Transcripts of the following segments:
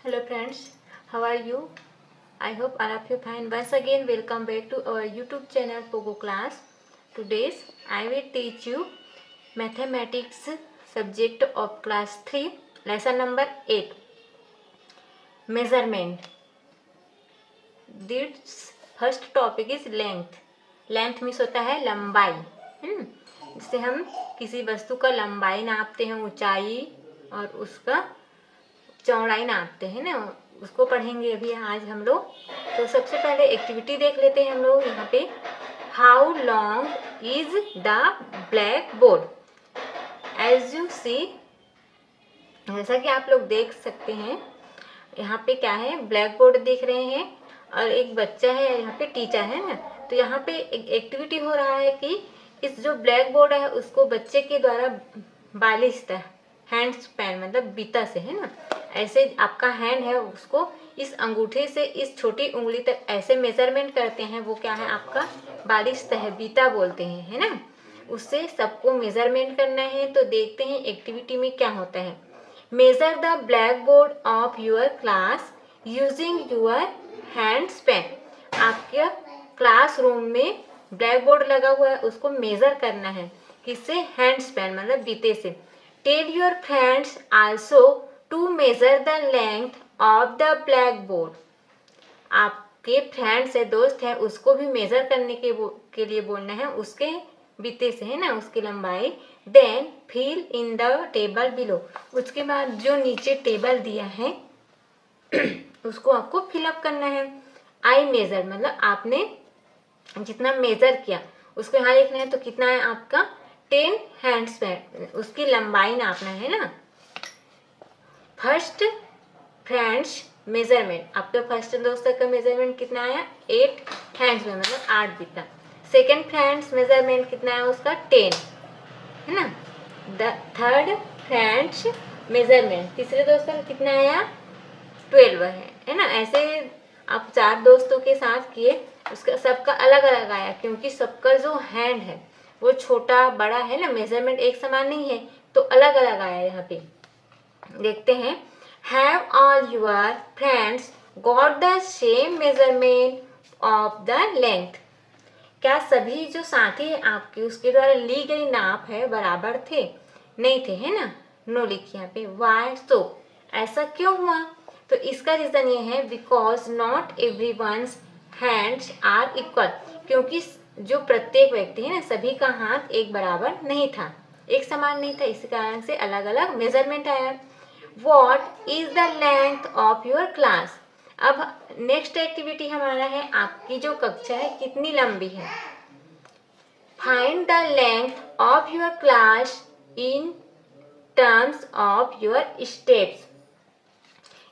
Hello friends, how are you? I hope all of you fine. Once again, welcome back to our YouTube channel Pogo Class. Today I will teach you mathematics subject of class 3, lesson number 8. Measurement. This first topic is length. Length means होता है लंबाई. जिससे हम किसी वस्तु का लंबाई नापते हैं, ऊंचाई और उसका चौड़ाई नापते हैं ना, उसको पढ़ेंगे अभी आज हम लोग. तो सबसे पहले एक्टिविटी देख लेते हैं हम लोग यहाँ पे. How long is the black board. As you see, जैसा कि आप लोग देख सकते हैं यहाँ पे क्या है, ब्लैक बोर्ड देख रहे हैं और एक बच्चा है, यहाँ पे टीचर है ना. तो यहाँ पे एक एक्टिविटी हो रहा है कि इस जो ब्लैक बोर्ड है उसको बच्चे के द्वारा 42 हैंड स्पैन मतलब बीता से है ना, ऐसे आपका हैंड है उसको इस अंगूठे से इस छोटी उंगली तक ऐसे मेजरमेंट करते हैं. वो क्या है आपका 42 बीता बोलते हैं है ना. उससे सबको मेजरमेंट करना है. तो देखते हैं एक्टिविटी में क्या होता है. Measure the black board of your class using your hand span. आपके क्लासरूम में ब्लैक बोर्ड लगा हुआ है, उसको मेजर करना है. किससे? हैंड स्पैन मतलब बीते से. Tell your friends also to measure the length of the black board. आपके फ्रेंड्स है, दोस्त है, उसको भी मेजर करने के लिए बोलना है, उसके बीते से है ना, उसकी लंबाई. Then fill in the table below. उसके बाद जो नीचे टेबल दिया है उसको आपको फिलअप करना है. आई मेजर मतलब आपने जितना मेजर किया उसको यहाँ लिखना है. तो कितना है आपका 10 हैंड स्पैन, उसकी लंबाई नापना है ना. फर्स्ट फ्रेंड्स मेजरमेंट, आपका फर्स्ट दोस्त का मेजरमेंट कितना आया 8 हैंड्स में मतलब 8 बीता. सेकेंड फ्रेंड्स मेजरमेंट कितना है उसका 10 है ना. थर्ड फ्रेंड्स मेजरमेंट तीसरे दोस्त का कितना आया 12 है ना. ऐसे आप 4 दोस्तों के साथ किए, उसका सबका अलग अलग आया क्योंकि सबका जो हैंड है वो छोटा बड़ा है ना, मेजरमेंट एक समान नहीं है तो अलग अलग आया. यहाँ पे देखते हैं. Have all your friends got the same measurement of the length. क्या सभी जो साथी है आपके उसके द्वारा ली गई नाप है बराबर थे? नहीं थे है ना. नो लिखिए यहाँ पे. वाई सो, ऐसा क्यों हुआ? तो इसका रीजन ये है because not every one's hands are equal. क्योंकि जो प्रत्येक व्यक्ति है ना, सभी का हाथ एक बराबर नहीं था, एक समान नहीं था, इसी कारण से अलग अलग मेजरमेंट आया. What is the length of your class. अब नेक्स्ट एक्टिविटी हमारा है आपकी जो कक्षा है कितनी लंबी है. Find the length of your class in terms of your steps.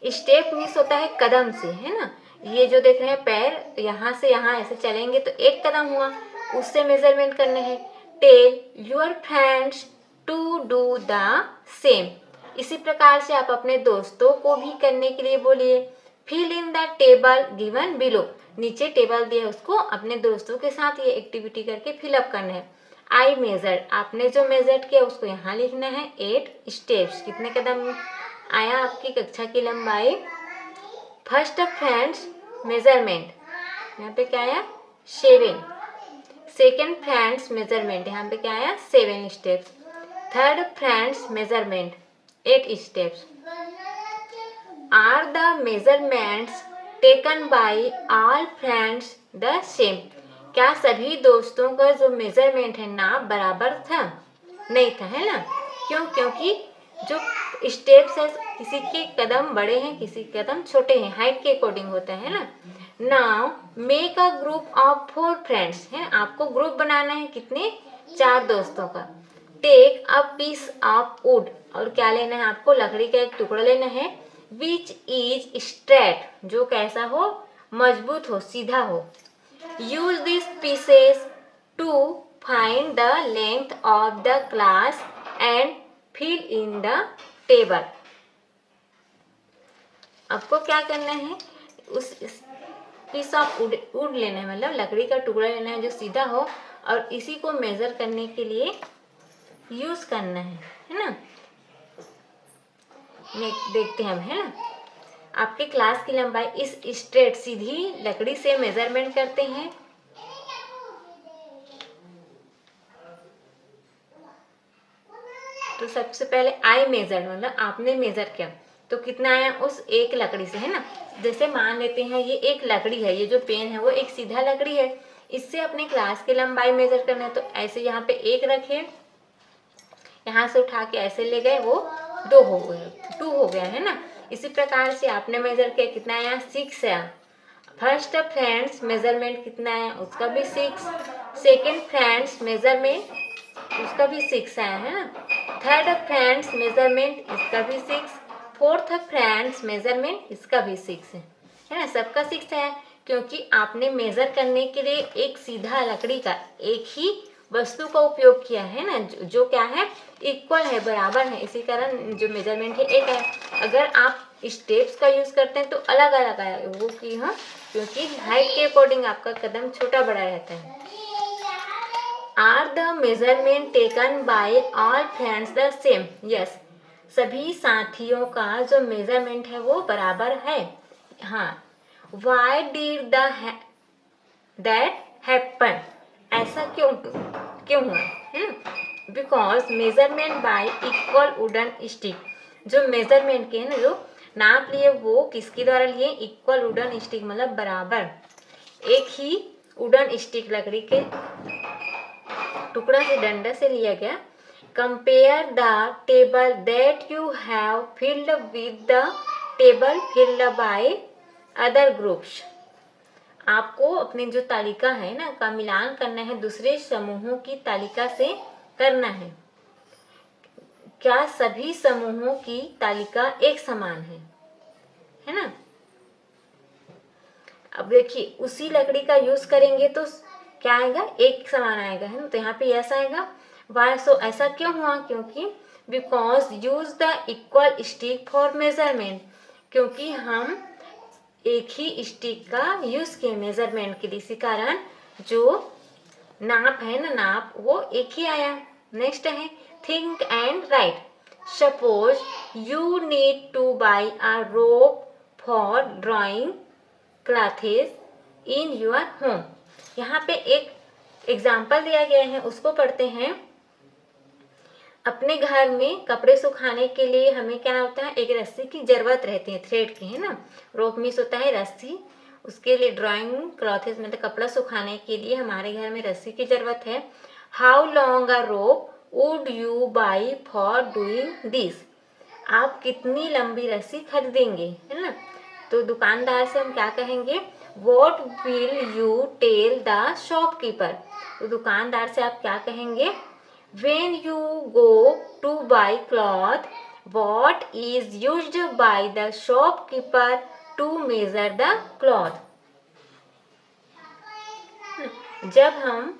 Step means होता है कदम से है ना. ये जो देख रहे हैं पैर, यहाँ से यहाँ ऐसे चलेंगे तो एक कदम हुआ, उससे मेजरमेंट करना है. Tell your friends to do the same. इसी प्रकार से आप अपने दोस्तों को भी करने के लिए बोलिए. Fill in the table given below. नीचे टेबल दिया उसको अपने दोस्तों के साथ ये एक्टिविटी करके फिलअप करना है. आई मेजर, आपने जो मेजर किया उसको यहाँ लिखना है. 8 स्टेप्स, कितने कदम आया आपकी कक्षा की लंबाई. फर्स्ट फ्रेंड्स मेजरमेंट यहाँ पे क्या आया 7. सेकेंड फ्रेंड्स मेजरमेंट यहाँ पे क्या आया 7 steps. Third friends measurement 8 steps. Are the measurements taken by all friends the same. क्या सभी दोस्तों का जो मेजरमेंट है नाप बराबर था? नहीं था है ना. क्यों? क्योंकि जो स्टेप्स है किसी के कदम बड़े हैं किसी के कदम छोटे हैं, हाइट के अकॉर्डिंग होता है ना. Now make a group of 4 friends है, आपको ग्रुप बनाना है कितने 4 दोस्तों का. Take a piece of wood, और क्या लेना है आपको लकड़ी का एक टुकड़ा लेना है. विच इज स्ट्रेट, जो कैसा हो मजबूत हो सीधा हो. Use this pieces to find the length of the class and fill in the table. आपको क्या करना है उस पीस ऑफ वुड लेना है मतलब लकड़ी का टुकड़ा लेना है जो सीधा हो और इसी को मेजर करने के लिए यूज करना है ना. देखते हैं हम है ना. आपके क्लास की लंबाई इस स्ट्रेट सीधी लकड़ी से मेजरमेंट करते हैं। तो सबसे पहले आई मेजर, मतलब आपने मेजर किया तो कितना आया उस एक लकड़ी से, है ना। जैसे मान लेते हैं ये एक लकड़ी है, ये जो पेन है वो एक सीधा लकड़ी है, इससे अपने क्लास की लंबाई मेजर करना है। तो ऐसे यहाँ पे एक रखे, यहाँ से उठा के ऐसे ले गए, वो 2 हो गए, 2 हो गया, है ना। इसी प्रकार से आपने मेजर किया, कितना आया 6 आया। फर्स्ट फ्रेंड्स मेजरमेंट कितना आया उसका भी 6, सेकेंड फ्रेंड्स मेजरमेंट उसका भी 6 आया, है ना। थर्ड फ्रेंड्स मेजरमेंट इसका भी 6, फोर्थ फ्रेंड्स मेजरमेंट इसका भी 6 है ना। सबका 6 है क्योंकि आपने मेजर करने के लिए एक सीधा लकड़ी का एक ही वस्तु का उपयोग किया है ना, जो क्या है इक्वल है, बराबर है, इसी कारण जो मेजरमेंट है एक है। अगर आप स्टेप्स का यूज करते हैं तो अलग अलग आया वो की, हाँ, क्योंकि हाइट के अकॉर्डिंग आपका कदम छोटा बड़ा रहता है। Are the measurement taken by all friends the same? Yes. सभी साथियों का जो मेजरमेंट है वो बराबर है, हाँ। Why did that happen? ऐसा क्यों हुआ? Because measurement by equal wooden stick. जो मेजरमेंट के है ना, जो नाप लिए वो किसके द्वारा लिए? इक्वल वुडन स्टिक, मतलब बराबर एक ही वुडन स्टिक लकड़ी के टुकड़ा से, डंडा से लिया गया। Compare the table that you have filled with the table filled by other groups. आपको अपनी जो तालिका है ना का मिलान करना है दूसरे समूहों की तालिका से करना है। क्या सभी समूहों की तालिका एक समान है ना। अब देखिए उसी लकड़ी का यूज करेंगे तो क्या आएगा? एक समान आएगा, है ना। तो यहाँ पे यस आएगा। वाई? सो ऐसा क्यों हुआ? क्योंकि because use the equal stick for measurement, क्योंकि हम एक ही स्टिक का यूज किए मेजरमेंट के लिए, इसी कारण जो नाप है ना, नाप वो एक ही आया। नेक्स्ट है think and right. Suppose you need two by a rope for drawing classes in your home. यहाँ पे एक एग्जाम्पल दिया गया है, उसको पढ़ते हैं। अपने घर में कपड़े सुखाने के लिए हमें क्या होता है? एक रस्सी की जरूरत रहती है, थ्रेड की, है ना। रोप मीन्स होता है रस्सी, उसके लिए ड्राइंग क्लॉथेस मतलब कपड़ा सुखाने के लिए हमारे घर में रस्सी की जरूरत है। How long a rope would you by for doing this. आप कितनी लंबी रस्सी खरीदेंगे, है ना। तो दुकानदार से हम क्या कहेंगे? What will you tell the shopkeeper? तो दुकानदार से आप क्या कहेंगे? When you go to buy cloth, what is used by the shopkeeper to measure the cloth? जब हम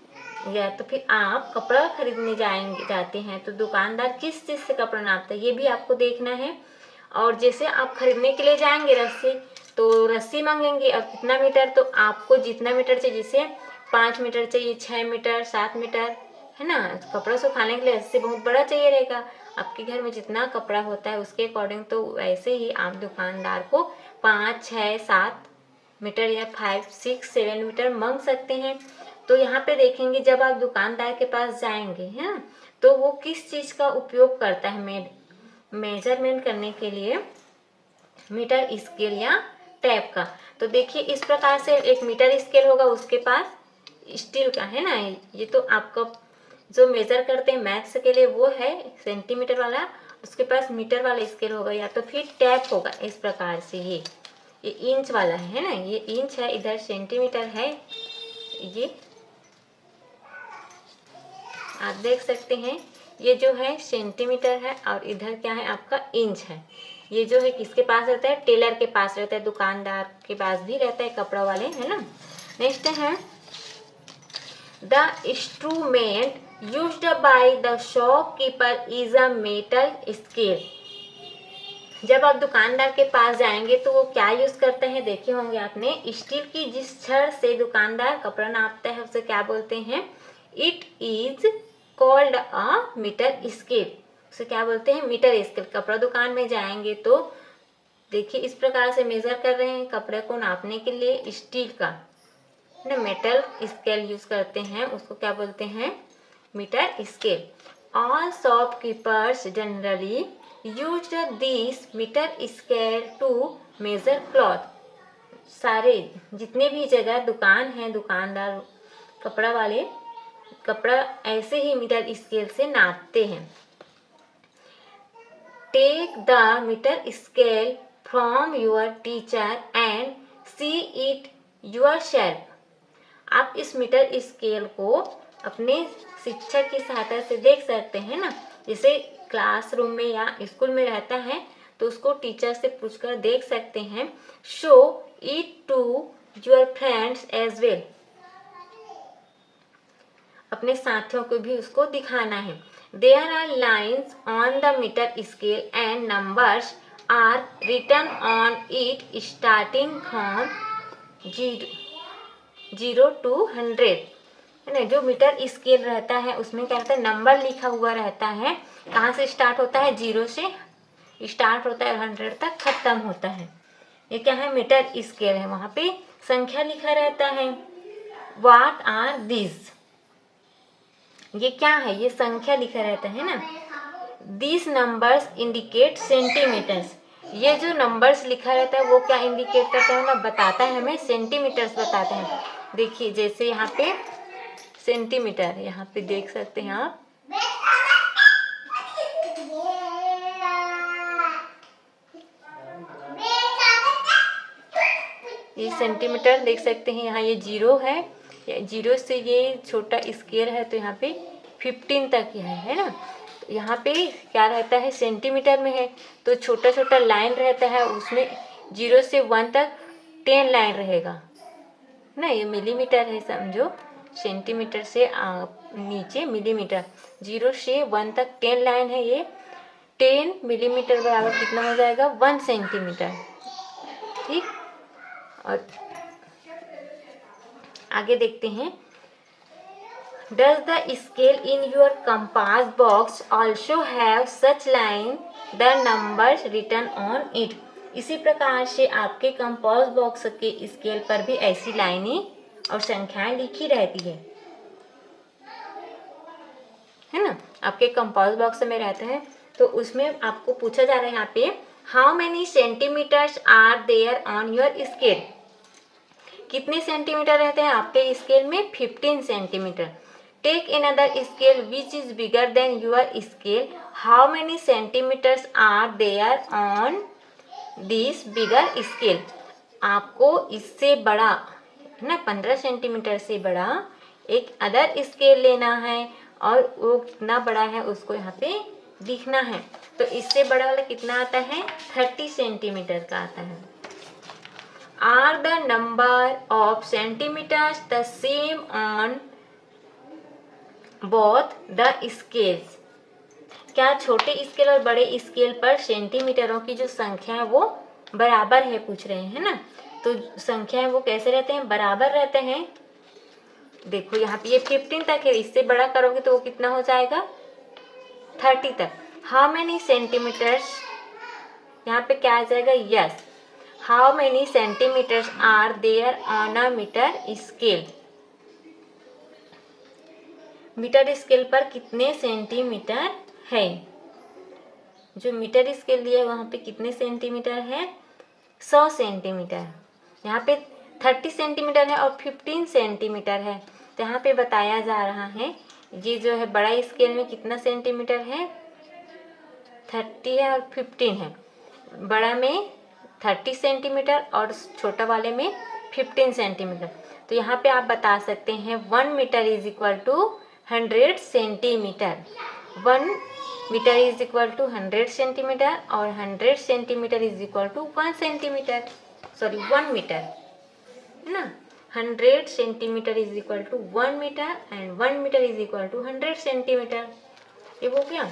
या तो फिर आप कपड़ा खरीदने जाते हैं तो दुकानदार किस चीज से कपड़ा नापता है ये भी आपको देखना है। और जैसे आप खरीदने के लिए जाएंगे रस्सी, तो रस्सी मांगेंगे, अब कितना मीटर, तो आपको जितना मीटर चाहिए, जैसे 5 मीटर चाहिए, 6 मीटर, 7 मीटर, है ना। कपड़ा सुखाने के लिए रस्सी बहुत बड़ा चाहिए रहेगा। आपके घर में जितना कपड़ा होता है उसके अकॉर्डिंग, तो वैसे ही आप दुकानदार को 5, 6, 7 मीटर या 5, 6, 7 मीटर मांग सकते हैं। तो यहाँ पे देखेंगे जब आप दुकानदार के पास जाएंगे, है ना, तो वो किस चीज़ का उपयोग करता है मेजरमेंट करने के लिए? मीटर स्केल या टैप का। तो देखिए इस प्रकार से एक मीटर स्केल होगा उसके पास, स्टील का, है ना। ये तो आपका जो मेजर करते हैं मैथ्स के लिए वो है सेंटीमीटर वाला, उसके पास मीटर वाला स्केल होगा, या तो फिर टैप होगा इस प्रकार से। ये इंच वाला है ना, ये इंच है, इधर सेंटीमीटर है, ये आप देख सकते हैं। ये जो है सेंटीमीटर है और इधर क्या है आपका इंच है। ये जो है किसके पास रहता है? टेलर के पास रहता है, दुकानदार के पास भी रहता है, कपड़ा वाले, है ना। नेक्स्ट है the instrument used by the shopkeeper is a metal scale. जब आप दुकानदार के पास जाएंगे तो वो क्या यूज करते हैं? देखे होंगे आपने, स्टील की जिस छड़ से दुकानदार कपड़ा नापता है उसे क्या बोलते हैं? It is called a metre scale. उसे क्या बोलते हैं? Metre scale. कपड़ा दुकान में जाएंगे तो देखिए इस प्रकार से मेज़र कर रहे हैं। कपड़े को नापने के लिए स्टील का ना मेटल स्केल यूज करते हैं, उसको क्या बोलते हैं, metre scale. All shopkeepers generally use this metre scale to measure cloth. सारे जितने भी जगह दुकान हैं, दुकानदार कपड़ा वाले कपड़ा ऐसे ही मीटर स्केल से नापते हैं। Take the metre scale from your teacher and see it yourself. आप इस मीटर स्केल को अपने शिक्षक की सहायता से देख सकते हैं ना, जैसे क्लासरूम में या स्कूल में रहता है तो उसको टीचर से पूछकर देख सकते हैं। Show it to your friends as well. अपने साथियों को भी उसको दिखाना है। There are lines on the metre scale and numbers are written on it starting from 0 to 100। है ना, जो मीटर स्केल रहता है उसमें क्या रहता है, नंबर लिखा हुआ रहता है। कहाँ से स्टार्ट होता है, 0 से स्टार्ट होता है, 100 तक खत्म होता है। ये क्या है, मीटर स्केल है, वहाँ पे संख्या लिखा रहता है। व्हाट आर दिस, ये क्या है, ये संख्या लिखा रहता है ना। दिस नंबर्स इंडिकेट सेंटीमीटर्स, ये जो नंबर्स लिखा रहता है वो क्या इंडिकेट करता है ना, बताता है हमें, सेंटीमीटर्स बताते हैं। देखिए जैसे यहाँ पे सेंटीमीटर, यहाँ पे देख सकते हैं आप, ये सेंटीमीटर देख सकते हैं। यहाँ ये 0 है, 0 से ये छोटा स्केल है तो यहाँ पे 15 तक है ना। तो यहाँ पे क्या रहता है, सेंटीमीटर में है तो छोटा छोटा लाइन रहता है, उसमें 0 से 1 तक 10 लाइन रहेगा ना। ये मिलीमीटर है समझो, सेंटीमीटर से नीचे मिलीमीटर, 0 से 1 तक 10 लाइन है। ये 10 मिलीमीटर बराबर कितना हो जाएगा, 1 सेंटीमीटर। ठीक, और आगे देखते हैं। Does the scale in your compass box also have such line the numbers written on it? इसी प्रकार से आपके कंपास बॉक्स के स्केल पर भी ऐसी लाइनें और संख्याएं लिखी रहती है ना। आपके कंपास बॉक्स में रहता है तो उसमें आपको पूछा जा रहा है यहाँ पे, how many centimetres are there on your scale. कितने सेंटीमीटर रहते हैं आपके स्केल में, 15 centimetre. Take another scale which is bigger than your scale, how many centimetres are there on this bigger scale. आपको इससे बड़ा ना 15 सेंटीमीटर से बड़ा एक अदर स्केल लेना है और वो कितना बड़ा है उसको यहाँ पे लिखना है। तो इससे बड़ा वाला कितना आता है, 30 सेंटीमीटर का आता है। Are the number of centimeters the same on both the scales? क्या छोटे स्केल और बड़े स्केल पर सेंटीमीटरों की जो संख्या है वो बराबर है, पूछ रहे हैं ना। तो संख्या है वो कैसे रहते हैं, बराबर रहते हैं। देखो यहाँ पे ये 15 तक है, इससे बड़ा करोगे तो वो कितना हो जाएगा, 30 तक। हाउ मेनी सेंटीमीटर्स, यहाँ पे क्या आ जाएगा, yes. How many centimetres are there on a metre scale. Metre scale पर कितने सेंटीमीटर है, जो मीटर स्केल दिया है वहाँ पे कितने सेंटीमीटर है, 100 सेंटीमीटर। यहाँ पे 30 सेंटीमीटर है और 15 सेंटीमीटर है। तो यहाँ पे बताया जा रहा है ये जो है बड़ा स्केल में कितना सेंटीमीटर है, 30 है और 15 है। बड़ा में 30 सेंटीमीटर और छोटा वाले में 15 सेंटीमीटर। तो यहाँ पे आप बता सकते हैं 1 metre is equal to 100 centimetre. 1 metre is equal to 100 centimetre और 100 centimetre is equal to 1 centimetre, sorry 1 metre है ना। 100 centimetre is equal to 1 metre and 1 metre is equal to 100 centimetre. ये हो गया।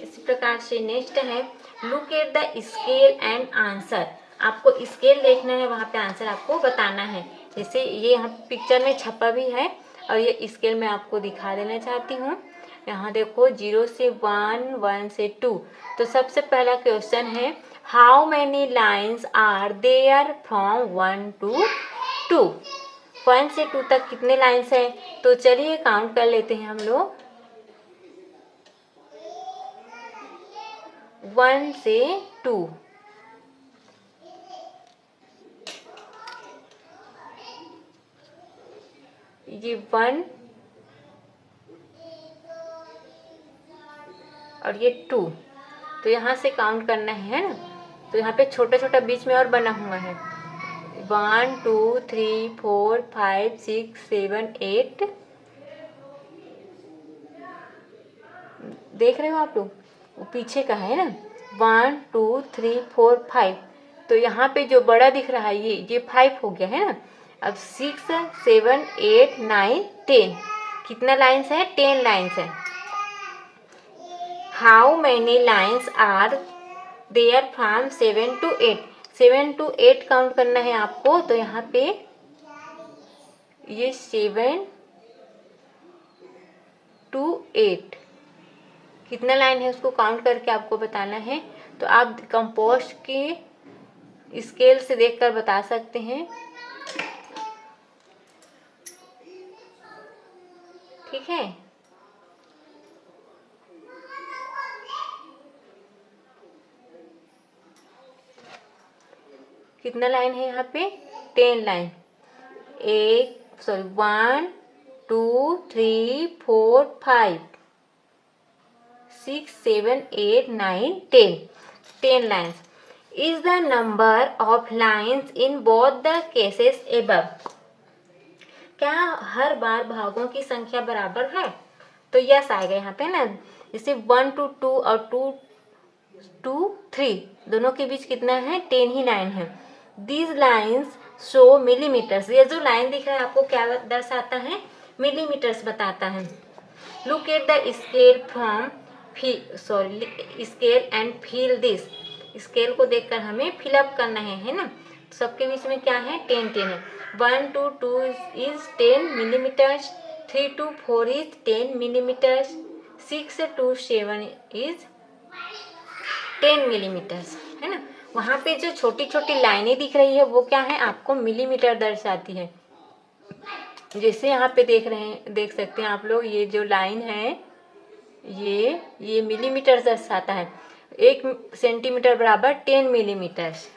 इसी प्रकार से नेक्स्ट है, look at the scale and answer. आपको स्केल देखना है, वहाँ पे आंसर आपको बताना है। जैसे ये यहाँ पिक्चर में छपा भी है और ये स्केल मैं आपको दिखा देना चाहती हूँ। यहाँ देखो 0 से 1, 1 से 2। तो सबसे पहला क्वेश्चन है how many lines are there from 1 to 2। 1 से 2 तक कितने लाइन्स हैं? तो चलिए काउंट कर लेते हैं हम लोग। 1 से 2, ये 1 और ये 2। तो यहाँ से काउंट करना है ना। तो यहाँ पे छोटा छोटा बीच में और बना हुआ है 1 2 3 4 5 6 7 8। देख रहे हो आप लोग, वो पीछे का है ना। 1 2 3 4 5। तो यहाँ पे जो बड़ा दिख रहा है ये 5 हो गया है ना। अब 6 7 8 9 10 कितना लाइन्स है? 10 लाइन्स है। How many lines are there from 7 to 8। 7 to 8 count करना है आपको। तो यहाँ पे ये 7 to 8 कितना लाइन है उसको काउंट करके आपको बताना है। तो आप कंपोस्ट की स्केल से देखकर बता सकते हैं। ठीक है, कितना लाइन है यहाँ पे? 10 line. 1 2 3 4 5 6 7 8 9 10 10 lines is the number of lines in both the cases above। क्या हर बार भागों की संख्या बराबर है? तो यस आएगा यहाँ पे ना। जैसे 1 to 2 और 2 to 3 दोनों के बीच कितना है? 10 ही लाइन है। These lines show millimeters। ये जो लाइन दिख रहा है आपको क्या दर्शाता है? मिलीमीटर्स बताता है। Look at the scale from scale and fill this. Scale को देखकर हमें फिलअप करना है ना। सबके बीच में क्या है? 10 10 है। 1 to 2 is 10 millimetres, 3 to 4 is 10 millimetres, 6 to 7 is 10 millimetres, है ना। वहाँ पे जो छोटी छोटी लाइनें दिख रही है वो क्या है? आपको मिलीमीटर दर्शाती है। जैसे यहाँ पे देख सकते हैं आप लोग, ये जो लाइन है ये मिलीमीटर दर्शाता है। 1 सेंटीमीटर बराबर 10 मिलीमीटर्स।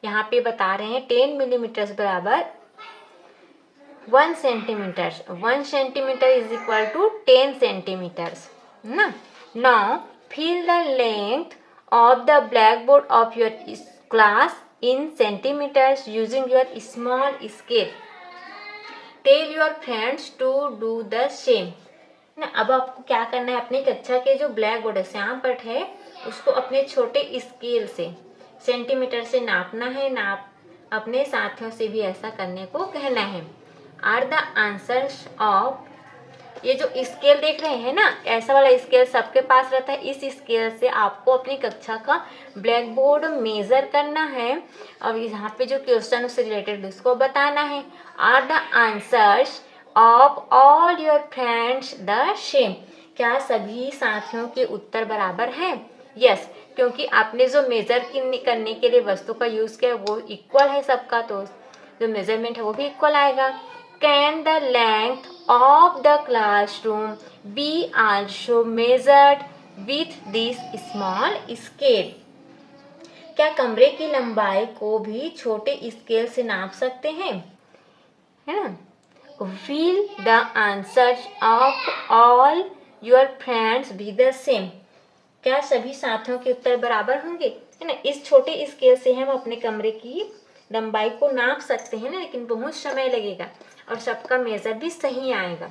यहाँ पे बता रहे हैं 10 मिलीमीटर्स बराबर 1 centimetre. 1 centimetre is equal to 10 centimetres ना। Now fill the length of the black board of your class in centimetres using your small scale. Tell your friends to do the same ना। अब आपको क्या करना है? अपनी कक्षा के जो ब्लैक बोर्ड है, श्याम पट है, उसको अपने छोटे स्केल से सेंटीमीटर से नापना है। अपने साथियों से भी ऐसा करने को कहना है। आर द आंसर्स ऑफ, ये जो स्केल देख रहे हैं ना, ऐसा वाला स्केल सबके पास रहता है। इस स्केल से आपको अपनी कक्षा का ब्लैक बोर्ड मेजर करना है। अब यहाँ पे जो क्वेश्चन उससे रिलेटेड उसको बताना है। Are the answers of all your friends the same. क्या सभी साथियों के उत्तर बराबर हैं? यस, क्योंकि आपने जो मेजर करने के लिए वस्तु का यूज किया वो इक्वल है सबका, तो जो मेजरमेंट है वो भी इक्वल आएगा। Can the length of the classroom be also measured with this small scale. क्या कमरे की लंबाई को भी छोटे स्केल से नाप सकते हैं, है ना। Will the answers of all your friends be the same। क्या सभी साथियों के उत्तर बराबर होंगे, है ना। इस छोटे स्केल से हम अपने कमरे की लंबाई को नाप सकते हैं ना, लेकिन बहुत समय लगेगा और सबका मेजर भी सही आएगा।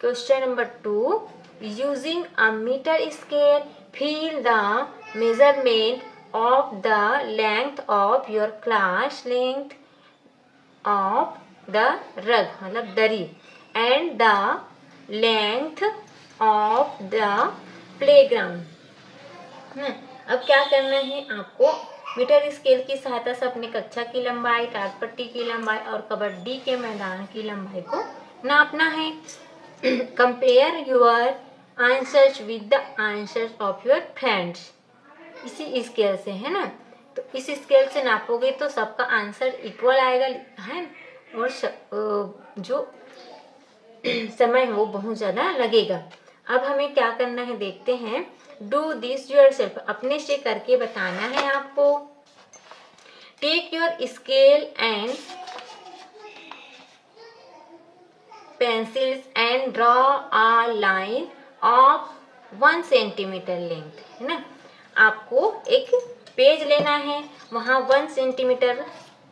Question number 2, using a metre scale fill the measurement of the length of your class length of the rug मतलब दरी and the length of the playground. अब क्या करना है आपको? मीटर स्केल की सहायता से अपनी कक्षा की लंबाई, टाट पट्टी की लंबाई और कबड्डी के मैदान की लंबाई को नापना है। Compare your answers with the answers of your friends. इसी स्केल से, है ना, तो इस स्केल से नापोगे तो सबका आंसर इक्वल आएगा, है, और जो समय है वो बहुत ज़्यादा लगेगा। अब हमें क्या करना है देखते हैं। डू दिस योरसेल्फ, अपने से करके बताना है आपको। Take your scale and pencils and draw a line of 1 centimetre length, है ना। आपको एक पेज लेना है, वहाँ 1 सेंटीमीटर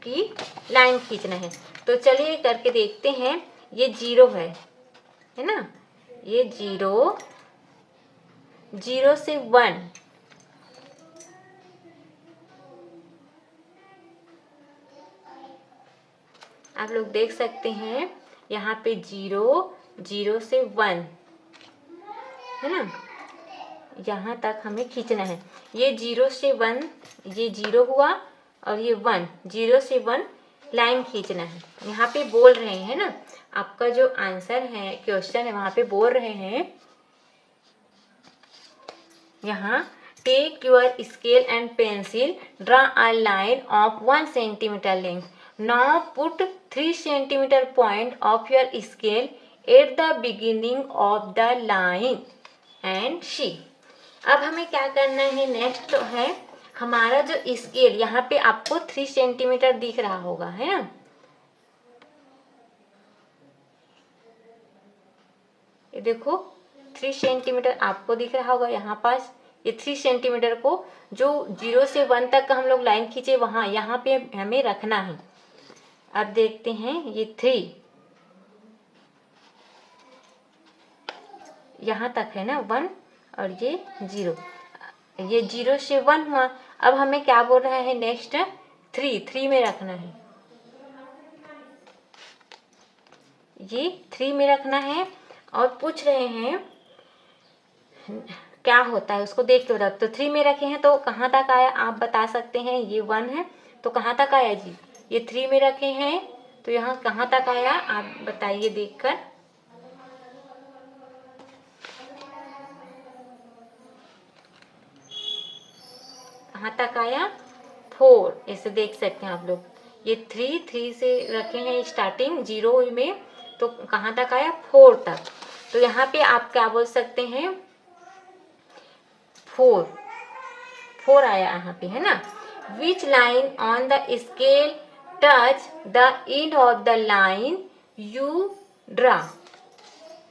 की लाइन खींचना है। तो चलिए करके देखते हैं। ये 0 है ना, ये 0 से 1, आप लोग देख सकते हैं यहाँ पे 0 से 1, है ना, यहाँ तक हमें खींचना है। ये 0 से 1, ये 0 हुआ और ये 1, 0 से 1 लाइन खींचना है। यहाँ पे बोल रहे हैं ना, आपका जो आंसर है, क्वेश्चन है, वहाँ पे बोल रहे हैं यहाँ, take your scale and pencil, draw a line of 1 centimetre length, now put 3 centimetre point of your scale at the beginning of the line and see. अब हमें क्या करना है, नेक्स्ट तो है हमारा जो स्केल, यहाँ पे आपको 3 सेंटीमीटर दिख रहा होगा, है ना, ये देखो 3 सेंटीमीटर आपको दिख रहा होगा यहाँ पास। ये 3 सेंटीमीटर को जो 0 से 1 तक का हम लोग लाइन खींचे, वहाँ यहाँ पे हमें रखना है। अब देखते हैं, ये 3 यहाँ तक है ना, 1 और ये 0, ये 0 से 1 हुआ। अब हमें क्या बोल रहा है नेक्स्ट, 3 में रखना है, ये 3 में रखना है। और पूछ रहे हैं क्या होता है उसको देख के रख। तो 3 में रखे हैं तो कहाँ तक आया आप बता सकते हैं, ये 1 है तो कहाँ तक आया जी, ये 3 में रखे हैं तो यहाँ कहाँ तक आया आप बताइए देखकर। कहाँ तक आया, 4, ऐसे देख सकते हैं आप लोग। ये 3 से रखे हैं स्टार्टिंग 0 में, तो कहाँ तक आया, 4 तक। तो यहाँ पे आप क्या बोल सकते हैं, 4 आया यहाँ पे, है ना। Which line on the scale touch the end of the line you draw,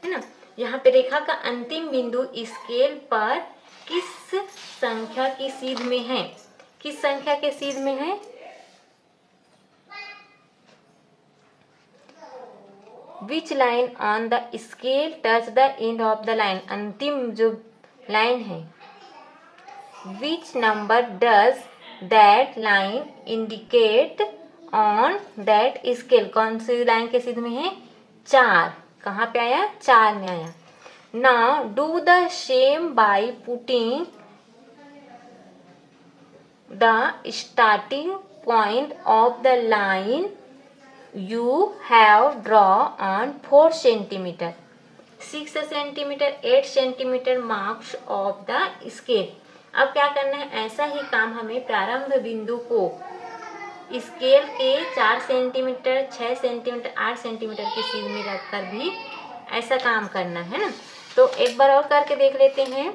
है ना। यहाँ पे रेखा का अंतिम बिंदु स्केल पर किस संख्या की सीध में है, किस संख्या के सीध में है, which line on the scale touch the end of the line, अंतिम जो लाइन है, which number does that line indicate on that scale, कौन सी लाइन के सीध में है, 4, कहाँ पे आया, 4 में आया। Now do the same by putting the starting point of the line you have draw on 4 centimeter, 6 centimetre, 8 centimetre marks of the scale. अब क्या करना है, ऐसा ही काम हमें प्रारंभ बिंदु को स्केल के 4 सेंटीमीटर, 6 सेंटीमीटर, 8 सेंटीमीटर की सीध में रखकर भी ऐसा काम करना है ना। तो एक बार और करके देख लेते हैं।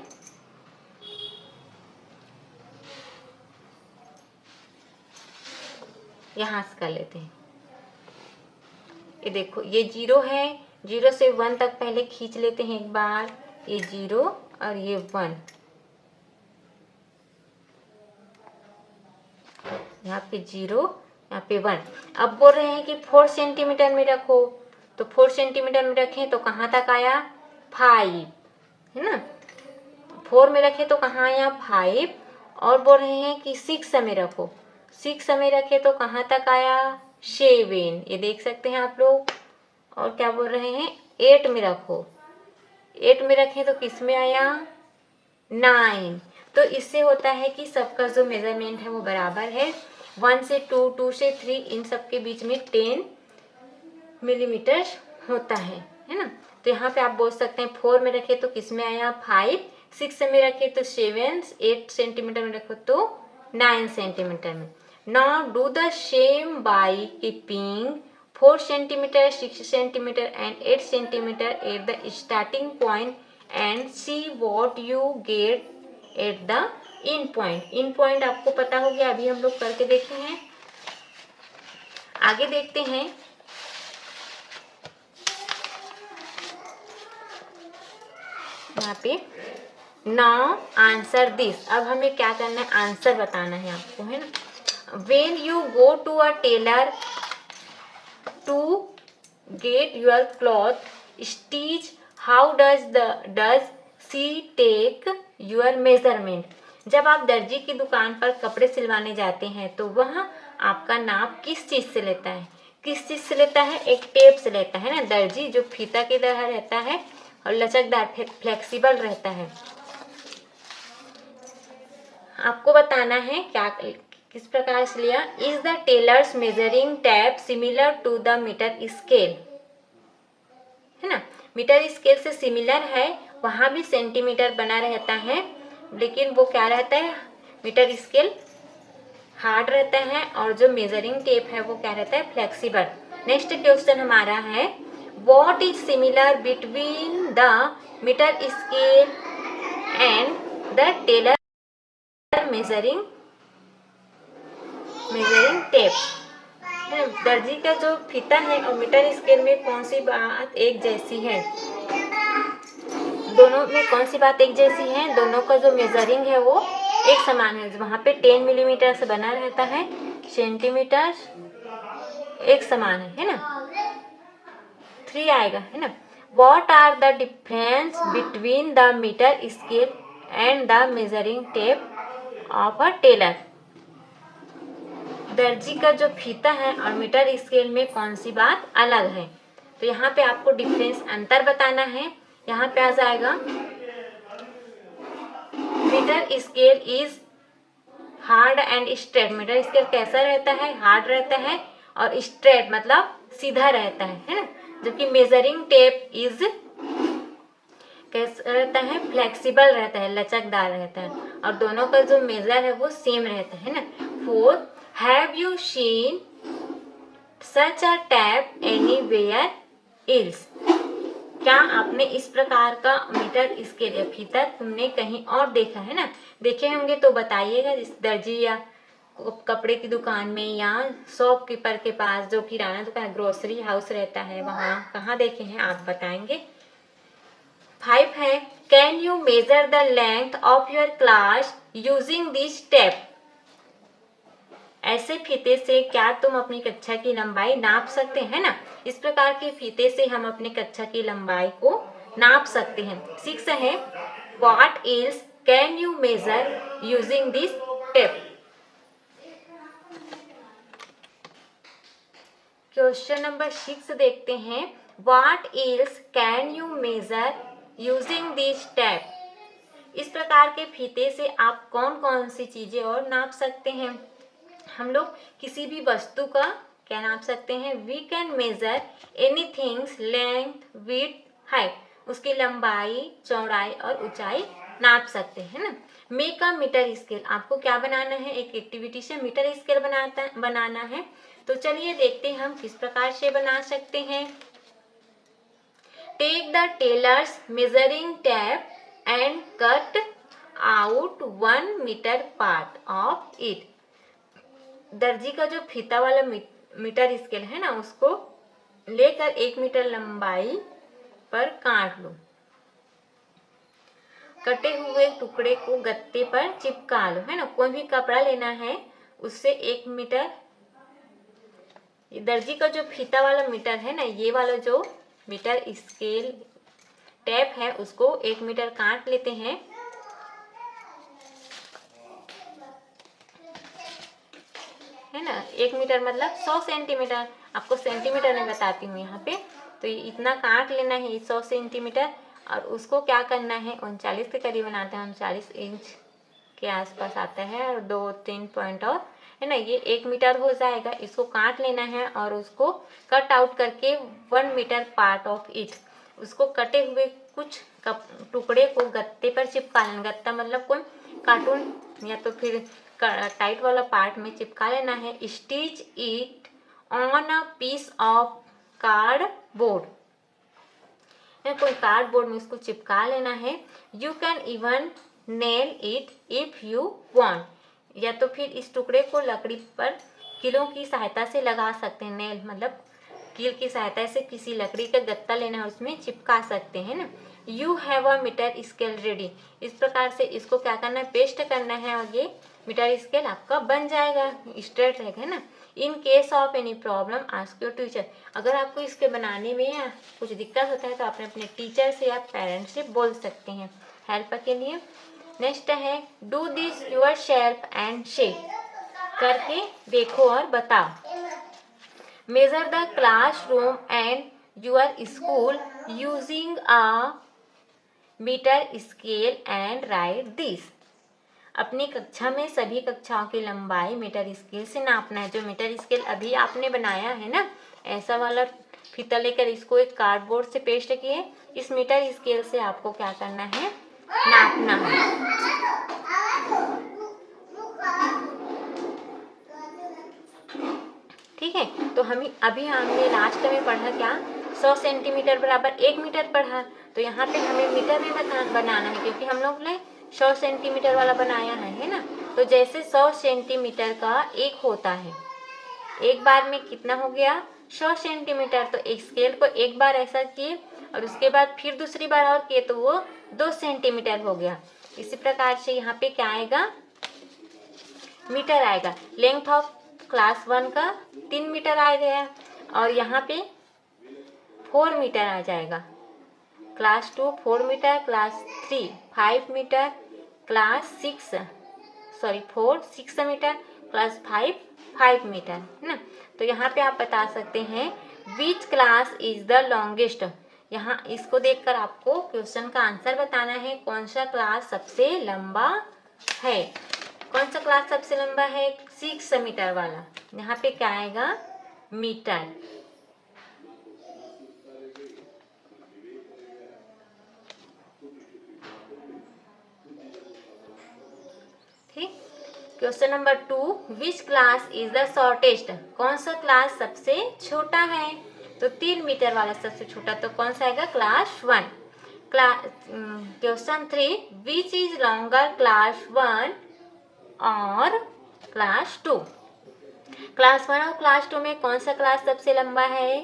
यहाँ से कर लेते हैं। ये देखो ये 0 है, 0 से 1 तक पहले खींच लेते हैं एक बार, ये 0 और ये 1, यहाँ पे 0, यहाँ पे 1। अब बोल रहे हैं कि 4 सेंटीमीटर में रखो, तो 4 सेंटीमीटर में रखें तो कहाँ तक आया, 5, है ना। 4 में रखे तो कहाँ आया, 5। और बोल रहे हैं कि 6 में रखो, 6 में रखे तो कहाँ तक आया, 7, ये देख सकते हैं आप लोग। और क्या बोल रहे हैं, 8 में रखो, 8 में रखें तो किस में आया, 9। तो इससे होता है कि सबका जो मेजरमेंट है वो बराबर है। 1 से 2, 2 से 3, इन सब के बीच में 10 मिलीमीटर होता है ना। तो तो यहाँ पे आप बोल सकते हैं 4 में रखे तो किस में आया 5, 6 में रखे तो 7, 8 सेंटीमीटर में रखो तो 9 सेंटीमीटर में। Now do the same by keeping 4 centimetre, 6 centimetre and 8 centimetre at the starting point and see what you get at the in point. In point आपको पता हो गया, अभी हम लोग करके देखे हैं। आगे देखते हैं। यहाँ पे नाउ आंसर दिस, अब हमें क्या करना है, आंसर बताना है आपको, है ना। When you go to a tailor to get your cloth stitch, how does she take your measurement. जब आप दर्जी की दुकान पर कपड़े सिलवाने जाते हैं तो वह आपका नाप किस चीज से लेता है, किस चीज से लेता है, एक टेप से लेता है ना। दर्जी जो फीता की तरह रहता है और लचकदार फ्लेक्सिबल रहता है। आपको बताना है क्या किस प्रकार से लिया। Is the tailor's measuring tape similar to the metre scale, है ना। मीटर स्केल से सिमिलर है, वहां भी सेंटीमीटर बना रहता है, लेकिन वो क्या रहता है, मीटर स्केल हार्ड रहता है और जो मेजरिंग टेप है वो क्या रहता है, फ्लेक्सिबल। नेक्स्ट क्वेश्चन हमारा है what is similar between the metre scale and the tailor measuring tape. दर्जी का जो फीता है और मीटर स्केल में कौन सी बात एक जैसी है, दोनों में कौन सी बात एक जैसी है, दोनों का जो मेजरिंग है वो एक समान है। वहाँ पे 10 मिलीमीटर से बना रहता है, सेंटीमीटर एक समान है ना, 3 आएगा, है ना। What are the difference between the meter scale and the measuring tape of a tailor? दर्जी का जो फीता है और मीटर स्केल में कौन सी बात अलग है, तो यहाँ पे आपको डिफरेंस अंतर बताना है। यहाँ पे आ जाएगा metre scale is hard and straight. Metre scale कैसा रहता है, हार्ड रहता है और स्ट्रेट मतलब सीधा रहता है ना। जबकि मेजरिंग टेप इज कैसा रहता है, फ्लेक्सिबल रहता है, लचकदार रहता है और दोनों का जो मेजर है वो सेम रहता है ना। 4, have you seen such a tap anywhere else. क्या आपने इस प्रकार का मीटर स्केल या फीता तुमने कहीं और देखा है ना, देखे होंगे तो बताइएगा। इस दर्जी या कपड़े की दुकान में या शॉपकीपर के पास जो किराना दुकान ग्रोसरी हाउस रहता है वहाँ कहाँ देखे हैं आप बताएंगे। 5 है can you major the length of your class using this tape. ऐसे फीते से क्या तुम अपनी कक्षा की लंबाई नाप सकते हैं ना। इस प्रकार के फीते से हम अपनी कक्षा की लंबाई को नाप सकते हैं। 6 है what else can you measure using this tape. Question number 6 देखते हैं what else can you measure using this tape. इस प्रकार के फीते से आप कौन कौन सी चीजें और नाप सकते हैं। हम लोग किसी भी वस्तु का क्या नाप सकते हैं, we can measure anything's length width height, उसकी लंबाई चौड़ाई और ऊंचाई नाप सकते हैं ना। मेक अ मीटर स्केल, आपको क्या बनाना है, एक एक्टिविटी से मीटर स्केल बनाना है। तो चलिए देखते हैं हम किस प्रकार से बना सकते हैं। Take the tailor's measuring tape and cut out 1 metre part of it. दर्जी का जो फीता वाला मीटर स्केल है ना, उसको लेकर 1 मीटर लंबाई पर काट लो। कटे हुए टुकड़े को गत्ते पर चिपका लो, है ना। कोई भी कपड़ा लेना है उससे 1 मीटर, दर्जी का जो फीता वाला मीटर है ना, ये वाला जो मीटर स्केल टेप है उसको 1 मीटर काट लेते हैं। है ना, 1 मीटर मतलब 100 सेंटीमीटर, आपको सेंटीमीटर में बताती हूँ यहाँ पे। तो इतना काट लेना है 100 सेंटीमीटर और उसको क्या करना है 39 के करीब बनाते हैं, 39 इंच के आसपास आता है और 2-3 पॉइंट और, है ना। ये 1 मीटर हो जाएगा। इसको काट लेना है और उसको कट आउट करके 1 मीटर पार्ट ऑफ इट, उसको कटे हुए कुछ टुकड़े को गत्ते पर चिपका लेना। गत्ता मतलब कोई कार्टून या तो फिर टाइट वाला पार्ट में चिपका लेना है। Stitch it on a piece of cardboard, कोई कार्डबोर्ड में इसको चिपका लेना है। You can even nail it if you want, या तो फिर इस टुकड़े को लकड़ी पर कीलों की सहायता से लगा सकते हैं। नेल मतलब कील की सहायता से किसी लकड़ी का गत्ता लेना है, उसमें चिपका सकते हैं ना। You have a metre scale ready, इस प्रकार से इसको क्या करना है, पेस्ट करना है और ये मीटर स्केल आपका बन जाएगा, स्ट्रेट रहेगा ना। In case of any problem ask your teacher, अगर आपको इसके बनाने में या कुछ दिक्कत होता है तो आप अपने टीचर से या पेरेंट्स से बोल सकते हैं हेल्प के लिए। नेक्स्ट है do this yourself and shake, करके देखो और बताओ। Measure the classroom and your school using a metre scale and write this, अपनी कक्षा में सभी कक्षाओं की लंबाई मीटर स्केल से नापना है। जो मीटर स्केल अभी आपने बनाया है ना, ऐसा वाला फीता लेकर इसको एक कार्डबोर्ड से पेस्ट किए, इस मीटर स्केल से आपको क्या करना है, नापना है। ठीक है, तो अभी हमने लास्ट में पढ़ा क्या, 100 सेंटीमीटर बराबर 1 मीटर पढ़ा। तो यहाँ पे हमें मीटर में बनाना है, क्योंकि हम लोग ने 100 सेंटीमीटर वाला बनाया है ना। तो जैसे 100 सेंटीमीटर का 1 होता है, एक बार में कितना हो गया, 100 सेंटीमीटर। तो एक स्केल को एक बार ऐसा किए और उसके बाद फिर दूसरी बार और किए तो वो 2 सेंटीमीटर हो गया। इसी प्रकार से यहाँ पे क्या आएगा, मीटर आएगा। लेंथ ऑफ क्लास 1 का 3 मीटर आ गया और यहाँ पे 4 मीटर आ जाएगा। Class 2 4 metre, class 3 5 metre, class 4 6 metre, class 5 metre, है ना। तो यहाँ पे आप बता सकते हैं which class is the longest, यहाँ इसको देखकर आपको क्वेश्चन का आंसर बताना है, कौन सा क्लास सबसे लंबा है। कौन सा क्लास सबसे लंबा है, 6 मीटर वाला। यहाँ पे क्या आएगा, मीटर। ठीक, question number 2, which class is the shortest, कौन सा क्लास सबसे छोटा है। तो 3 मीटर वाला सबसे छोटा, तो कौन सा आएगा, class 1। Question 3, which is longer, class 1 और क्लास 2। क्लास 1 और क्लास 2 में कौन सा क्लास सबसे लंबा है,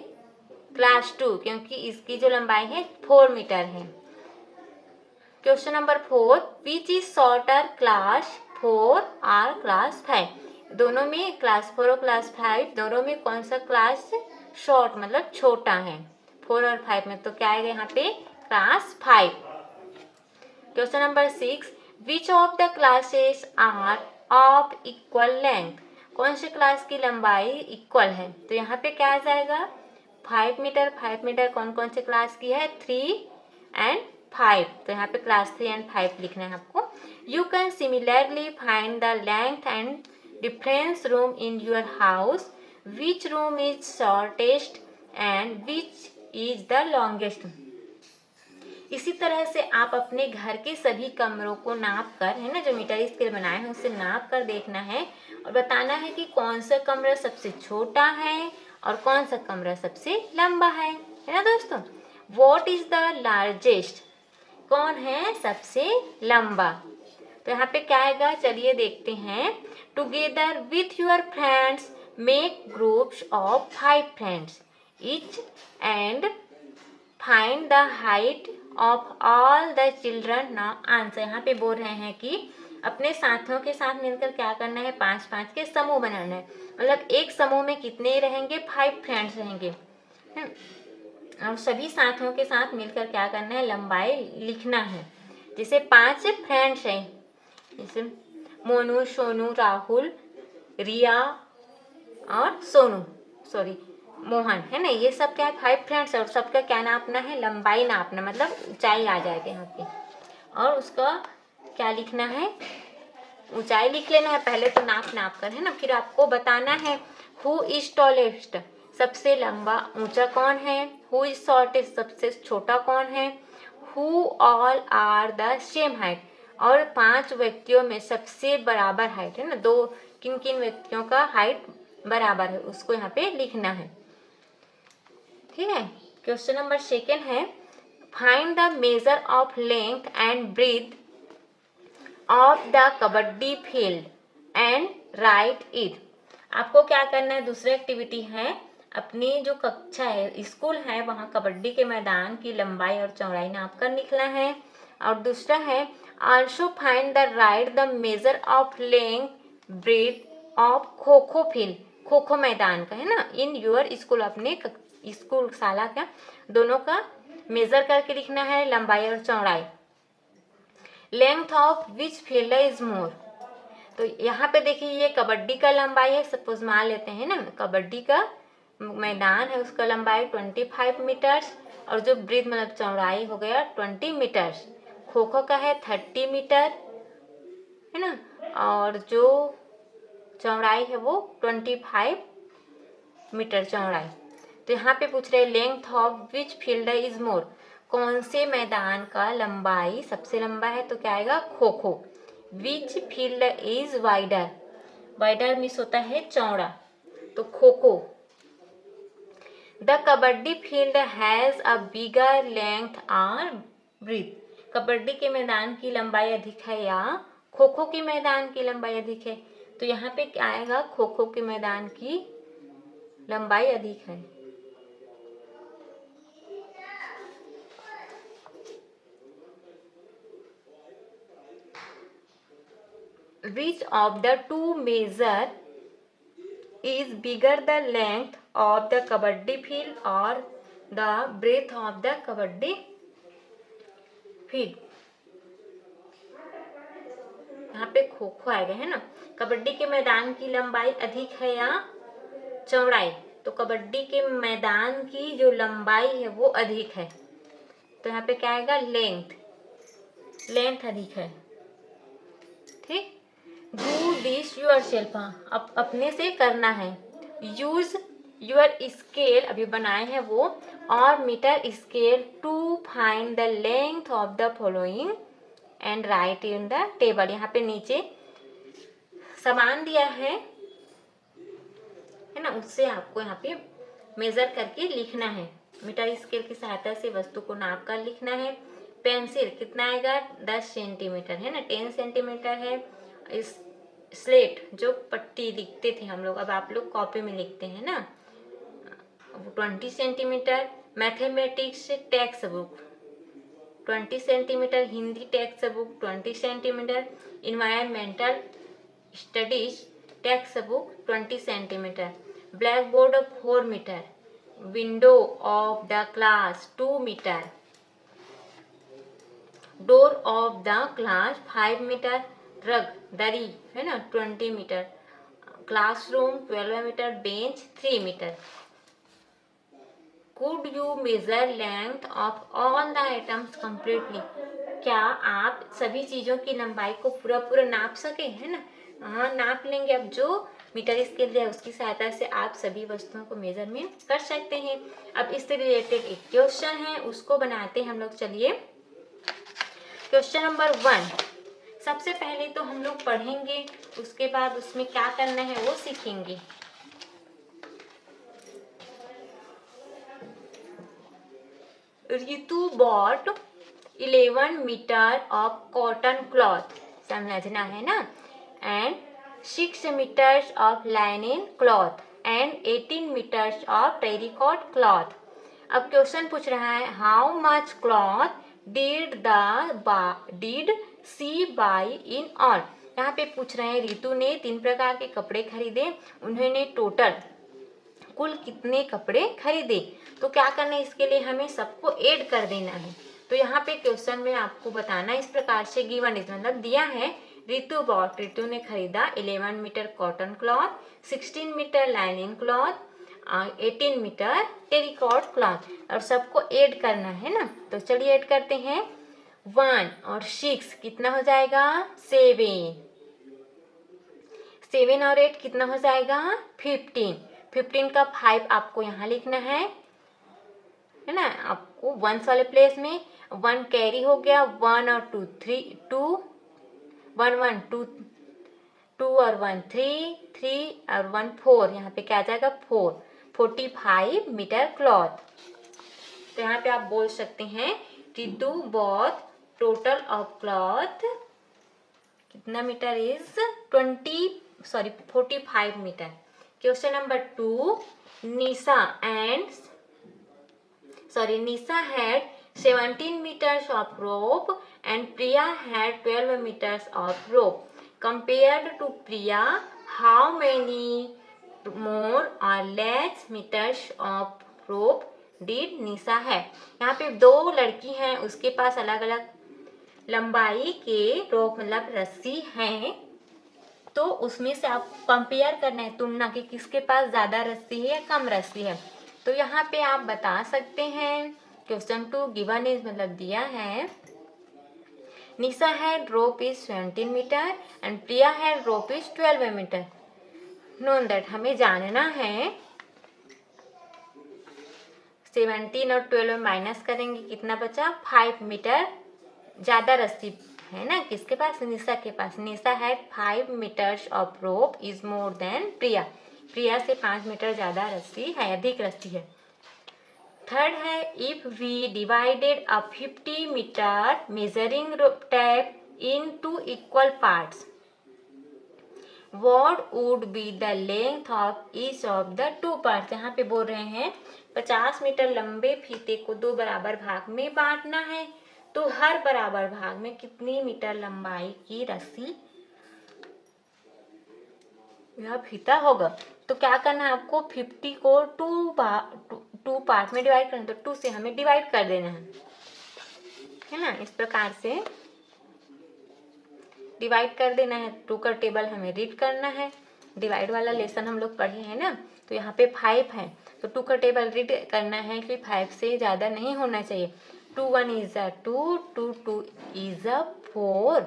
क्लास 2, क्योंकि इसकी जो लंबाई है 4 मीटर है। Question number 4, which is shorter, class 4 और क्लास 5, दोनों में क्लास 4 और क्लास 5 दोनों में कौन सा क्लास शॉर्ट मतलब छोटा है, 4 और 5 में। तो क्या आएगा यहाँ पे, class 5। Question number 6, which of the classes are of equal length, कौन से क्लास की लंबाई इक्वल है। तो यहाँ पे क्या आ जाएगा, 5 मीटर कौन कौन से क्लास की है, 3 एंड 5। तो यहाँ पे क्लास 3 एंड 5 लिखना है आपको। You can similarly find the length and difference room in your house, which room is shortest and which is the longest. इसी तरह से आप अपने घर के सभी कमरों को नाप कर, है ना, जो मीटर स्केल बनाए हैं उससे नाप कर देखना है और बताना है कि कौन सा कमरा सबसे छोटा है और कौन सा कमरा सबसे लंबा है ना दोस्तों। व्हाट इज द लार्जेस्ट, कौन है सबसे लंबा। तो यहाँ पे क्या आएगा, चलिए देखते हैं। Together with your friends make groups of 5 friends each and find the height of all the children. Now answer, यहाँ पे बोल रहे हैं कि अपने साथियों के साथ मिलकर क्या करना है, 5-5 के समूह बनाना है। मतलब एक समूह में कितने रहेंगे, 5 फ्रेंड्स रहेंगे। और सभी साथियों के साथ मिलकर क्या करना है, लंबाई लिखना है। जैसे 5 फ्रेंड्स हैं, जैसे मोनू, सोनू, राहुल, रिया और मोहन, है ना। ये सब क्या है, 5 फ्रेंड्स, और सबका क्या नापना है, लंबाई नापना, मतलब ऊंचाई आ जाएगी यहाँ पे। और उसका क्या लिखना है, ऊंचाई लिख लेना है पहले तो नाप कर, है ना। फिर आपको बताना है हु इज टॉलेस्ट, सबसे लंबा ऊंचा कौन है, हु इज शॉर्टेस्ट सबसे छोटा कौन है, who all are the same height, और 5 व्यक्तियों में सबसे बराबर हाइट है ना, दो किन किन व्यक्तियों का हाइट बराबर है उसको यहाँ पे लिखना है। ठीक है। क्वेश्चन नंबर 2 है find the measure of length and breadth of the kabaddi field and write it. आपको क्या करना है, दूसरी एक्टिविटी है, अपनी जो कक्षा है स्कूल है वहाँ कबड्डी के मैदान की लंबाई और चौड़ाई नाप कर लिखना है। और दूसरा है also find the right the measure of length breadth of kho kho field, kho kho मैदान का है ना, इन योर स्कूल, अपने स्कूल शाला का दोनों का मेजर करके लिखना है, लंबाई और चौड़ाई। Length of which field is more, तो यहाँ पे देखिए ये कबड्डी का लंबाई है, सपोज मान लेते हैं ना कबड्डी का मैदान है उसका लंबाई 25 मीटर्स, और जो ब्रीथ मतलब चौड़ाई हो गया 20 मीटर्स, खो खो का है 30 मीटर है ना, और जो चौड़ाई है वो 25 मीटर चौड़ाई। तो यहाँ पे पूछ रहे length of which field is more, कौन से मैदान का लंबाई सबसे लंबा है, तो क्या आएगा kho kho. Which field is wider, wider means होता है चौड़ा, तो kho kho. The kabaddi field has a bigger length और ब्रीथ, कबड्डी के मैदान की लंबाई अधिक है या खो खो के मैदान की लंबाई अधिक है, तो यहाँ पे क्या आएगा खो खो के मैदान की लंबाई अधिक है। Which of the two measure is bigger the length of the kabaddi field or the breadth of the kabaddi field? यहाँ पे खो खो आएगा है ना, कबड्डी के मैदान की लंबाई अधिक है या चौड़ाई, तो कबड्डी के मैदान की जो लंबाई है वो अधिक है, तो यहाँ पे क्या आएगा लेंथ, लेंथ अधिक है। ठीक, डू दिस यूर सेल्फ, अब अपने से करना है। यूज यूर स्केल अभी बनाए हैं वो, और metre scale to find the length of the following and write in the table. यहाँ पे नीचे सामान दिया है ना, उससे आपको यहाँ पे मेजर करके लिखना है, मीटर स्केल की सहायता से वस्तु को नाप कर लिखना है। पेंसिल कितना आएगा 10 सेंटीमीटर है ना, 10 सेंटीमीटर है। इस स्लेट जो पट्टी लिखते थे हम लोग, अब आप लोग कॉपी में लिखते हैं ना, 20 centimetre. Mathematics text book 20 centimetre, Hindi text book 20 centimetre, environmental studies text book 20 centimetre, black board 4 metre, window of the class 2 metre, door of the class 5 metre, rug दरी है ना 20 metre, classroom 12 metre, bench 3 metre. Could you measure length of all the items completely, क्या आप सभी चीज़ों की लंबाई को पूरा पूरा नाप सके है ना, हाँ नाप लेंगे। अब जो मीटर स्केल है उसकी सहायता से आप सभी वस्तुओं को मेजरमेंट कर सकते हैं। अब इससे रिलेटेड एक क्वेश्चन है उसको बनाते हैं हम लोग। चलिए क्वेश्चन नंबर 1, सबसे पहले तो हम लोग पढ़ेंगे, उसके बाद उसमें क्या करना है वो सीखेंगे। Ritu bought 11 metre of cotton cloth, समझना है ना, and 6 metres of linen cloth and 18 metres of terrycot cloth. अब क्वेश्चन पूछ रहा है how much cloth did she buy in all. यहाँ पे पूछ रहे हैं रितु ने 3 प्रकार के कपड़े खरीदे, उन्होंने टोटल कुल कितने कपड़े खरीदे। तो क्या करना है, इसके लिए हमें सबको ऐड कर देना है। तो यहाँ पे क्वेश्चन में आपको बताना इस प्रकार से, गिवन इज मतलब दिया है रितु बॉट, रितु ने खरीदा 11 metre cotton cloth, 16 metre lining cloth, 18 metre terrycot cloth, और सबको ऐड करना है ना। तो चलिए ऐड करते हैं, 1 और 6 कितना हो जाएगा 7, 7 और 8 कितना हो जाएगा 15। 15 का 5 आपको यहाँ लिखना है ना। आपको वंस वाले प्लेस में 1 कैरी हो गया, 1 और 2 3 2 1 1 2 2 और 1 3 3 और 1 4, यहाँ पे क्या आ जाएगा 4, 45 मीटर क्लॉथ। तो यहाँ पे आप बोल सकते हैं टीटू बॉथ टोटल ऑफ क्लॉथ कितना metre is 45 metre. Question number 2, Nisha had 17 meters of rope and Priya had 12 meters of rope. Compared to Priya, how many more or less meters of rope did Nisha have? यहाँ पे 2 लड़की हैं, उसके पास अलग अलग लंबाई के रोप मतलब रस्सी हैं, तो उसमें से आप कंपेयर करना है, तुलना कि किसके पास ज़्यादा रस्सी है या कम रस्सी है। तो यहाँ पे आप बता सकते हैं क्वेश्चन 2 गिवन इज मतलब दिया है Nisha had rope is 17 metre and Priya had rope is 12 metre. Known that हमें जानना है 17 और 12 माइनस करेंगे कितना बचा 5 मीटर ज़्यादा रस्सी है ना किसके पास निशा के पास। Nisha had 5 metres of rope is more than Priya, Priya से 5 मीटर ज़्यादा रस्सी है, अधिक रस्सी है। थर्ड है if we divided a 50 metre measuring tape in 2 equal parts what would be the length of each of the 2 parts। यहाँ पे बोल रहे हैं 50 मीटर लंबे फीते को 2 बराबर भाग में बांटना है, तो हर बराबर भाग में कितनी मीटर लंबाई की रस्सी यह फीता होगा। तो क्या करना है आपको 50 को 2 पार्ट में डिवाइड करना, तो 2 से हमें डिवाइड कर देना है ना। इस प्रकार से डिवाइड कर देना है। 2 का टेबल हमें रीड करना है, डिवाइड वाला लेसन हम लोग पढ़े हैं ना। तो यहाँ पे 5 है, तो 2 का टेबल रीड करना है कि 5 से ज़्यादा नहीं होना चाहिए। 2 1 इज 2, 2 2 इज 4,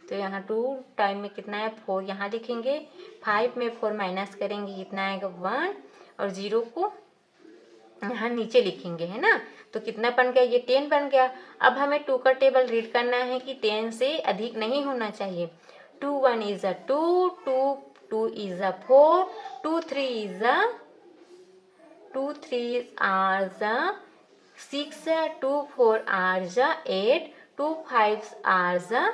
तो यहाँ 2 टाइम में कितना है 4 यहाँ लिखेंगे, 5 में 4 माइनस करेंगे कितना आएगा 1 और 0 को यहाँ नीचे लिखेंगे है ना। तो कितना बन गया ये 10 बन गया। अब हमें 2 का टेबल रीड करना है कि 10 से अधिक नहीं होना चाहिए। 2 1 is 2, 2 2 is 4, 2 3 is 2 3 are 6, 2 4 are 8, 2 5 are 10।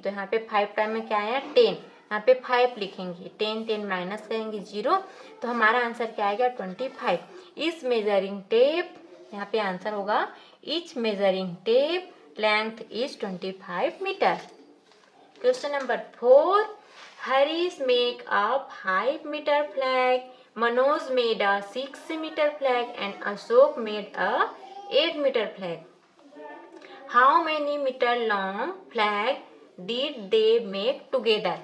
तो यहाँ पे 5 टाइम में क्या आया 10, यहाँ पे 5 लिखेंगे, 10 10 माइनस करेंगे 0, तो हमारा आंसर क्या आएगा 25। इस मेजरिंग टेप यहाँ पे आंसर होगा each measuring tape length is 25 metre. Question number 4, Harish make a 5 metre flag, Manoj made a 6 metre flag and Ashok made a 8 metre flag. How many metre long flag did they make together.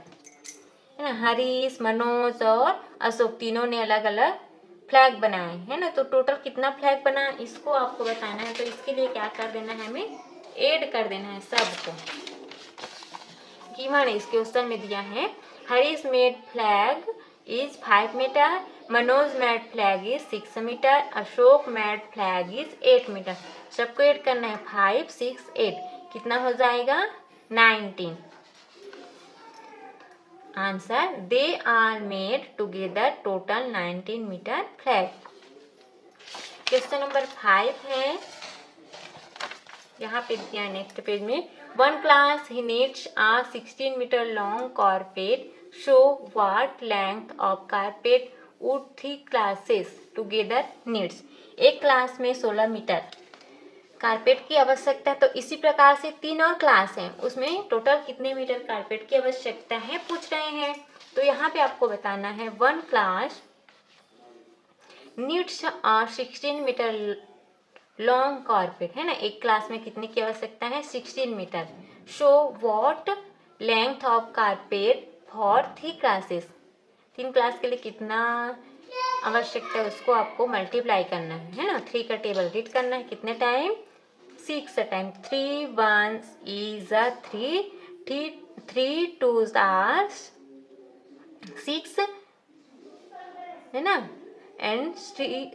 है ना, हरीश मनोज और अशोक तीनों ने अलग अलग flag बनाए है ना। तो टोटल कितना फ्लैग बना इसको आपको बताना है। तो इसके लिए क्या कर देना है हमें ऐड कर देना है सबको। गिवन इस क्वेश्चन में दिया है Harish made flag is 5 metre, Manoj made flag is 6 metre, Ashok made flag is 8 metre. सबको ऐड करना है 5 6 8, कितना हो जाएगा 19। Answer they are made together total 19 metre flag. Question number 5 है, यहाँ पे दिया है नेक्स्ट पेज में, 1 class he needs a 16 meter long carpet, show what length of carpet would 3 classes together needs। एक क्लास में 16 मीटर कारपेट की आवश्यकता है, तो इसी प्रकार से 3 और क्लास हैं, उसमें टोटल कितने मीटर कारपेट की आवश्यकता है पूछ रहे हैं। तो यहाँ पे आपको बताना है 1 class needs 16 metre long carpet है ना। एक क्लास में कितने की आवश्यकता है 16 metre. Show what length of carpet for 3 classes, 3 class के लिए कितना आवश्यकता है उसको आपको मल्टीप्लाई करना है ना। 3 का टेबल रीड करना है कितने टाइम 6 टाइम, 3 1 इज 3, 3 2 आर 6 है ना, and 3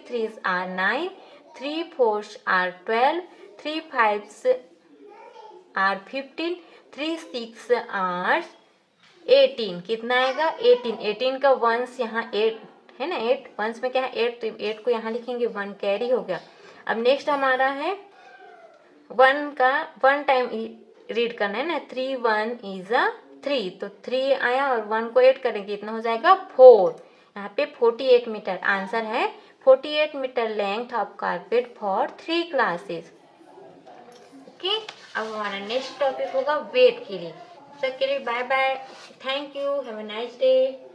threes are 9, 3 fours are 12, 3 fives are 15, 3 6 are 18। कितना आएगा 18। 18 का वंस यहाँ 8 है ना, 8 वंस में क्या है 8, तो 8 को यहाँ लिखेंगे, 1 कैरी हो गया। अब नेक्स्ट हमारा है 1 का 1 टाइम रीड करना है ना, 3 1 इज 3, तो 3 आया और 1 को ऐड करेंगे, इतना हो जाएगा 4। यहाँ पे 48 मीटर आंसर है, 48 metre length of carpet for 3 classes. Okay, अब हमारा नेक्स्ट टॉपिक होगा वेट के लिए। तब तक के लिए bye bye, thank you, have a nice day.